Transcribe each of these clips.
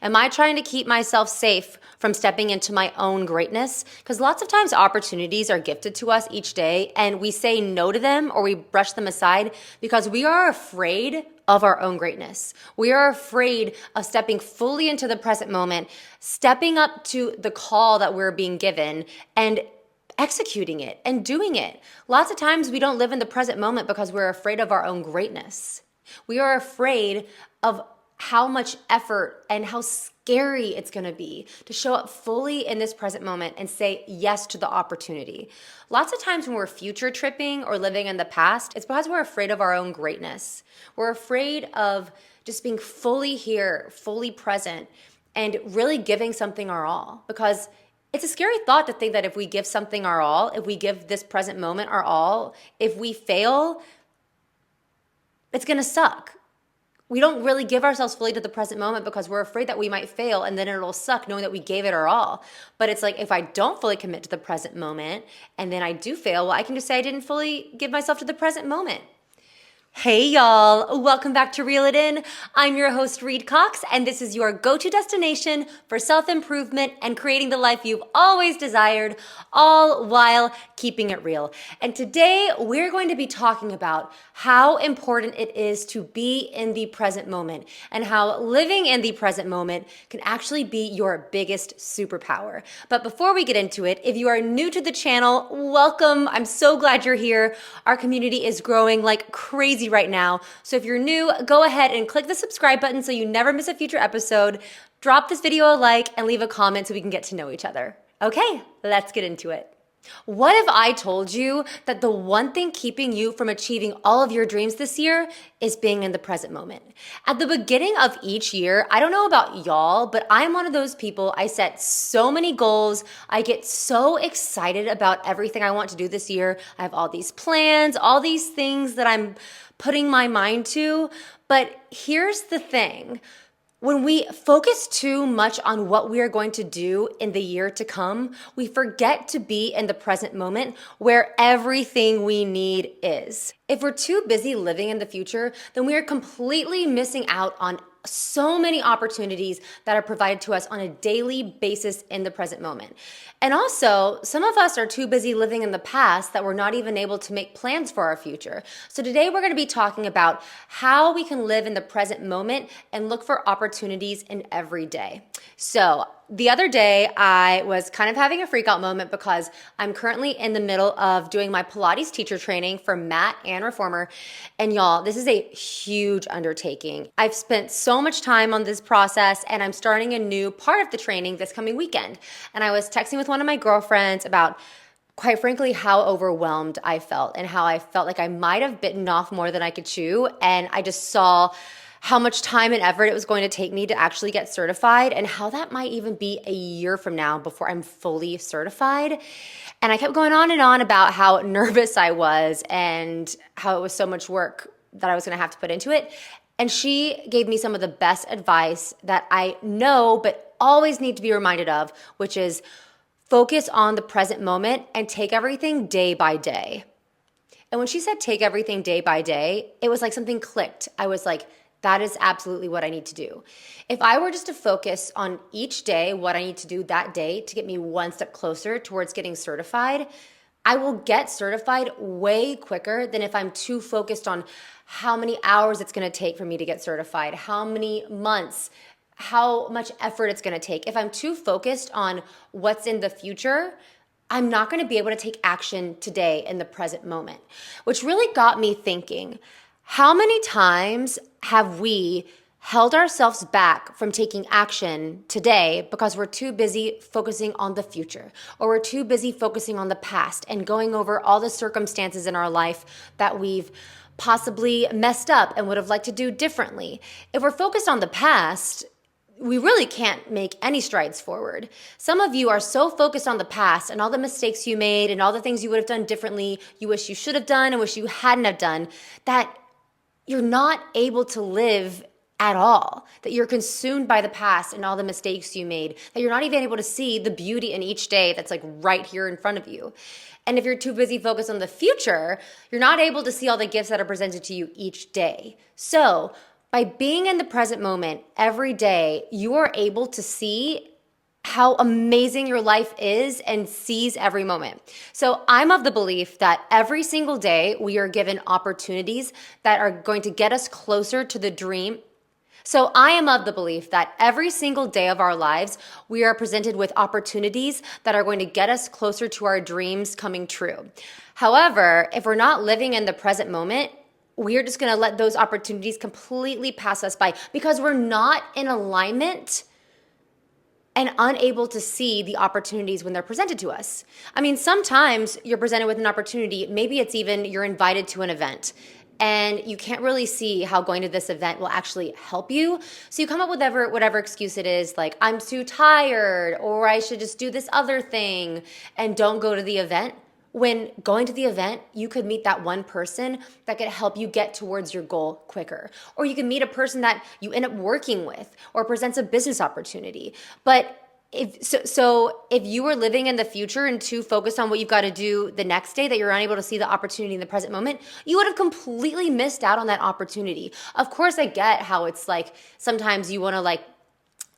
Am I trying to keep myself safe from stepping into my own greatness? Because lots of times opportunities are gifted to us each day and we say no to them or we brush them aside because we are afraid of our own greatness. We are afraid of stepping fully into the present moment, stepping up to the call that we're being given and executing it and doing it. Lots of times we don't live in the present moment because we're afraid of our own greatness. We are afraid of how much effort and how scary it's going to be to show up fully in this present moment and say yes to the opportunity. Lots of times when we're future tripping or living in the past, it's because we're afraid of our own greatness. We're afraid of just being fully here, fully present, and really giving something our all. Because it's a scary thought to think that if we give something our all, if we give this present moment our all, if we fail, it's going to suck. We don't really give ourselves fully to the present moment because we're afraid that we might fail and then it'll suck knowing that we gave it our all. But it's like, if I don't fully commit to the present moment and then I do fail, well, I can just say I didn't fully give myself to the present moment. Hey y'all, welcome back to Reel It In. I'm your host Reid Cox, and this is your go-to destination for self-improvement and creating the life you've always desired, all while keeping it real. And today we're going to be talking about how important it is to be in the present moment and how living in the present moment can actually be your biggest superpower. But before we get into it, if you are new to the channel, welcome. I'm so glad you're here. Our community is growing like crazy right now. So if you're new, go ahead and click the subscribe button so you never miss a future episode. Drop this video a like and leave a comment so we can get to know each other. Okay, let's get into it. What if I told you that the one thing keeping you from achieving all of your dreams this year is being in the present moment? At the beginning of each year, I don't know about y'all, but I'm one of those people. I set so many goals. I get so excited about everything I want to do this year. I have all these plans, all these things that I'm putting my mind to. But here's the thing. When we focus too much on what we are going to do in the year to come, we forget to be in the present moment where everything we need is. If we're too busy living in the future, then we are completely missing out on so many opportunities that are provided to us on a daily basis in the present moment. And also, some of us are too busy living in the past that we're not even able to make plans for our future. So today we're going to be talking about how we can live in the present moment and look for opportunities in every day. So the other day, I was kind of having a freak out moment because I'm currently in the middle of doing my Pilates teacher training for Matt and Reformer. And y'all, this is a huge undertaking. I've spent so much time on this process and I'm starting a new part of the training this coming weekend. And I was texting with one of my girlfriends about, quite frankly, how overwhelmed I felt and how I felt like I might have bitten off more than I could chew. And I just saw how much time and effort it was going to take me to actually get certified and how that might even be a year from now before I'm fully certified. And I kept going on and on about how nervous I was and how it was so much work that I was going to have to put into it. And she gave me some of the best advice that I know but always need to be reminded of, which is focus on the present moment and take everything day by day. And when she said take everything day by day, it was like something clicked. I was like, that is absolutely what I need to do. If I were just to focus on each day, what I need to do that day to get me one step closer towards getting certified, I will get certified way quicker than if I'm too focused on how many hours it's going to take for me to get certified, how many months, how much effort it's going to take. If I'm too focused on what's in the future, I'm not going to be able to take action today in the present moment, which really got me thinking. How many times have we held ourselves back from taking action today because we're too busy focusing on the future, or we're too busy focusing on the past and going over all the circumstances in our life that we've possibly messed up and would have liked to do differently? If we're focused on the past, we really can't make any strides forward. Some of you are so focused on the past and all the mistakes you made and all the things you would have done differently, you wish you should have done and wish you hadn't have done, that you're not able to live at all, that you're consumed by the past and all the mistakes you made, that you're not even able to see the beauty in each day that's like right here in front of you. And if you're too busy focused on the future, you're not able to see all the gifts that are presented to you each day. So By being in the present moment every day, you are able to see how amazing your life is and seize every moment. So I'm of the belief that every single day we are given opportunities that are going to get us closer to the dream. So I am of the belief that every single day of our lives, we are presented with opportunities that are going to get us closer to our dreams coming true. However, if we're not living in the present moment, we're just going to let those opportunities completely pass us by because we're not in alignment and unable to see the opportunities when they're presented to us. I mean, sometimes you're presented with an opportunity, maybe it's even you're invited to an event and you can't really see how going to this event will actually help you. So you come up with whatever excuse it is, like I'm too tired or I should just do this other thing and don't go to the event. When going to the event, you could meet that one person that could help you get towards your goal quicker. Or you can meet a person that you end up working with or presents a business opportunity. But if you were living in the future and too focused on what you've got to do the next day that you're unable to see the opportunity in the present moment, you would have completely missed out on that opportunity. Of course, I get how it's like sometimes you want to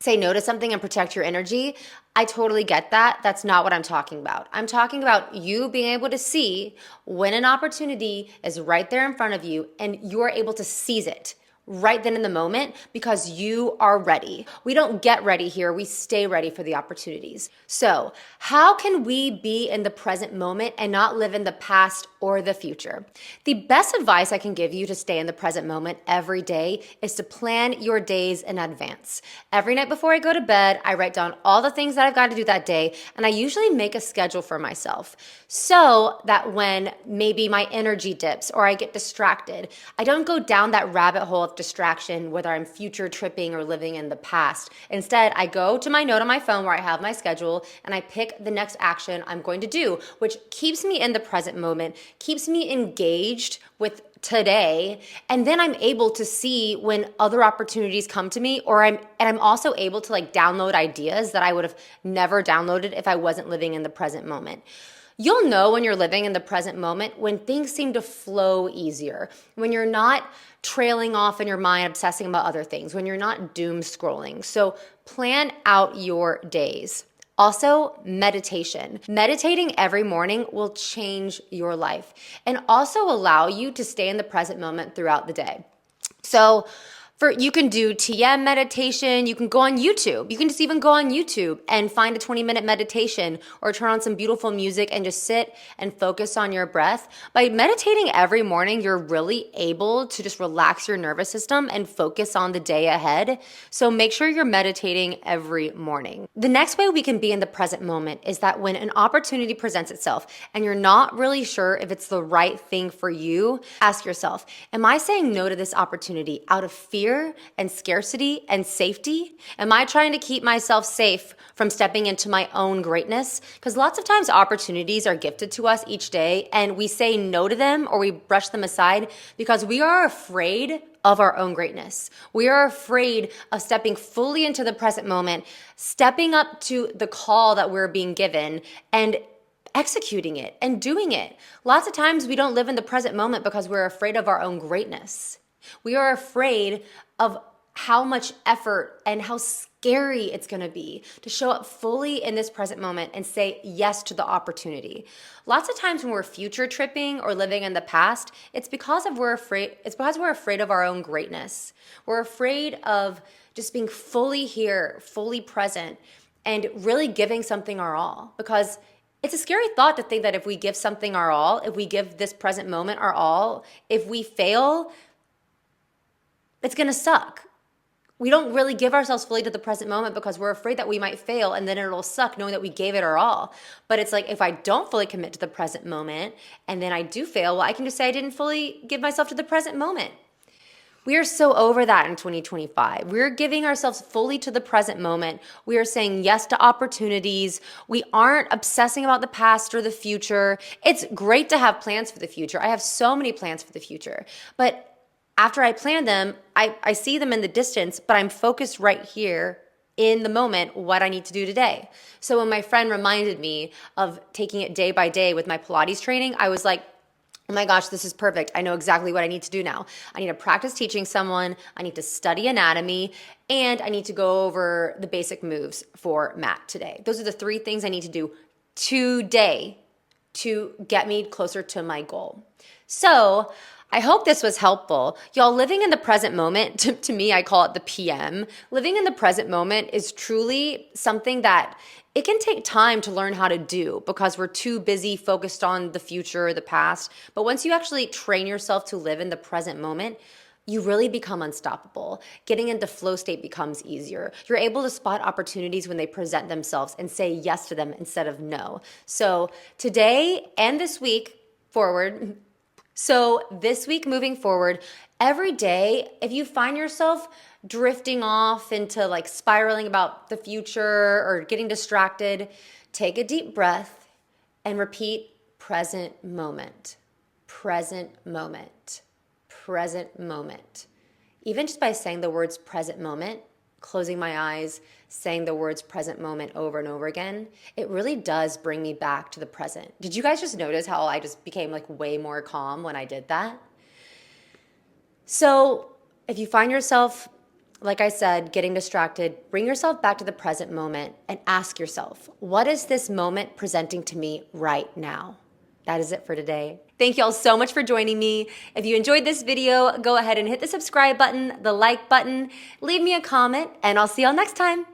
say no to something and protect your energy. I totally get that. That's not what I'm talking about. I'm talking about you being able to see when an opportunity is right there in front of you and you are able to seize it right then in the moment because you are ready. We don't get ready here. We stay ready for the opportunities. So how can we be in the present moment and not live in the past or the future? The best advice I can give you to stay in the present moment every day is to plan your days in advance. Every night before I go to bed, I write down all the things that I've got to do that day, and I usually make a schedule for myself so that when maybe my energy dips or I get distracted, I don't go down that rabbit hole of distraction, whether I'm future tripping or living in the past. Instead, I go to my note on my phone where I have my schedule and I pick the next action I'm going to do, which keeps me in the present moment, keeps me engaged with today, and then I'm able to see when other opportunities come to me, I'm also able to download ideas that I would have never downloaded if I wasn't living in the present moment. You'll know when you're living in the present moment when things seem to flow easier, when you're not trailing off in your mind obsessing about other things, when you're not doom scrolling. So plan out your days. Also, meditation. Meditating every morning will change your life and also allow you to stay in the present moment throughout the day. So you can do TM meditation. You can go on YouTube. You can just even go on YouTube and find a 20-minute meditation or turn on some beautiful music and just sit and focus on your breath. By meditating every morning, you're really able to just relax your nervous system and focus on the day ahead. So make sure you're meditating every morning. The next way we can be in the present moment is that when an opportunity presents itself and you're not really sure if it's the right thing for you, ask yourself, am I saying no to this opportunity out of fear and scarcity and safety? Am I trying to keep myself safe from stepping into my own greatness? Because lots of times opportunities are gifted to us each day and we say no to them or we brush them aside because we are afraid of our own greatness. We are afraid of stepping fully into the present moment, stepping up to the call that we're being given and executing it and doing it. Lots of times we don't live in the present moment because we're afraid of our own greatness. We are afraid of how much effort and how scary it's going to be to show up fully in this present moment and say yes to the opportunity. Lots of times when we're future tripping or living in the past, it's because we're afraid of our own greatness. We're afraid of just being fully here, fully present, and really giving something our all. Because it's a scary thought to think that if we give something our all, if we give this present moment our all, if we fail, it's going to suck. We don't really give ourselves fully to the present moment because we're afraid that we might fail and then it'll suck knowing that we gave it our all. But it's like if I don't fully commit to the present moment and then I do fail, well, I can just say I didn't fully give myself to the present moment. We are so over that in 2025. We're giving ourselves fully to the present moment. We are saying yes to opportunities. We aren't obsessing about the past or the future. It's great to have plans for the future. I have so many plans for the future. But after I plan them, I see them in the distance, but I'm focused right here in the moment what I need to do today. So when my friend reminded me of taking it day by day with my Pilates training, I was like, oh my gosh, this is perfect. I know exactly what I need to do now. I need to practice teaching someone, I need to study anatomy, and I need to go over the basic moves for mat today. Those are the 3 things I need to do today to get me closer to my goal. So I hope this was helpful. Y'all, living in the present moment, to me, I call it the PM. Living in the present moment is truly something that it can take time to learn how to do because we're too busy focused on the future or the past. But once you actually train yourself to live in the present moment, you really become unstoppable. Getting into flow state becomes easier. You're able to spot opportunities when they present themselves and say yes to them instead of no. So today and this week forward, moving forward, every day, if you find yourself drifting off into like spiraling about the future or getting distracted, take a deep breath and repeat present moment, present moment, present moment. Even just by saying the words present moment, closing my eyes, saying the words present moment over and over again, it really does bring me back to the present. Did you guys just notice how I just became like way more calm when I did that? So if you find yourself, like I said, getting distracted, bring yourself back to the present moment and ask yourself, what is this moment presenting to me right now? That is it for today. Thank you all so much for joining me. If you enjoyed this video, go ahead and hit the subscribe button, the like button, leave me a comment, and I'll see y'all next time.